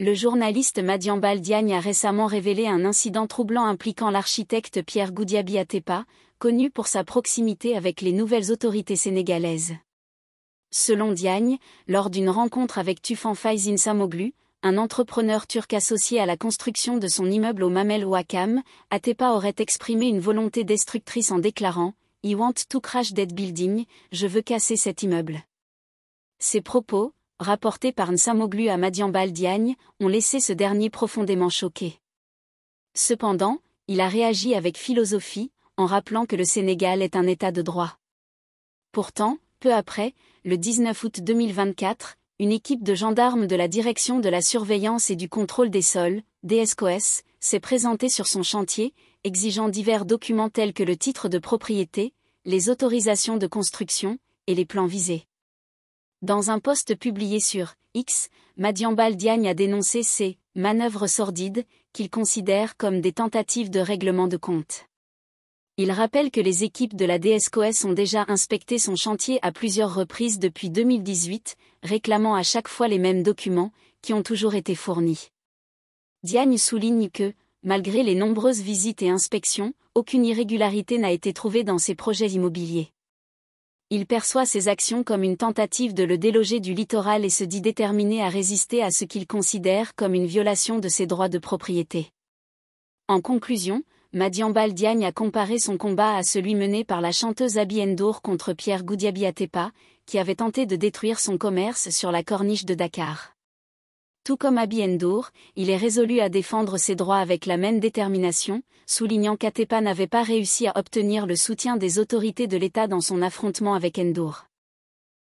Le journaliste Madiambal Diagne a récemment révélé un incident troublant impliquant l'architecte Pierre Goudiaby Atepa, connu pour sa proximité avec les nouvelles autorités sénégalaises. Selon Diagne, lors d'une rencontre avec Tufan Faiz Insamoglu, un entrepreneur turc associé à la construction de son immeuble au Mamel Ouakam, Atepa aurait exprimé une volonté destructrice en déclarant « I want to crash that building, je veux casser cet immeuble ». Ces propos, rapportés par Nsamoglu à Madiambal Diagne, ont laissé ce dernier profondément choqué. Cependant, il a réagi avec philosophie, en rappelant que le Sénégal est un État de droit. Pourtant, peu après, le 19 août 2024, une équipe de gendarmes de la Direction de la Surveillance et du Contrôle des Sols, DSCOS, s'est présentée sur son chantier, exigeant divers documents tels que le titre de propriété, les autorisations de construction, et les plans visés. Dans un post publié sur X, Madiambal Diagne a dénoncé ces « manœuvres sordides » qu'il considère comme des tentatives de règlement de compte. Il rappelle que les équipes de la DSCOS ont déjà inspecté son chantier à plusieurs reprises depuis 2018, réclamant à chaque fois les mêmes documents, qui ont toujours été fournis. Diagne souligne que, malgré les nombreuses visites et inspections, aucune irrégularité n'a été trouvée dans ses projets immobiliers. Il perçoit ces actions comme une tentative de le déloger du littoral et se dit déterminé à résister à ce qu'il considère comme une violation de ses droits de propriété. En conclusion, Madiambal Diagne a comparé son combat à celui mené par la chanteuse Aby Ndour contre Pierre Goudiaby Atepa, qui avait tenté de détruire son commerce sur la corniche de Dakar. Tout comme Aby Ndour, il est résolu à défendre ses droits avec la même détermination, soulignant qu'Atepa n'avait pas réussi à obtenir le soutien des autorités de l'État dans son affrontement avec Ndour.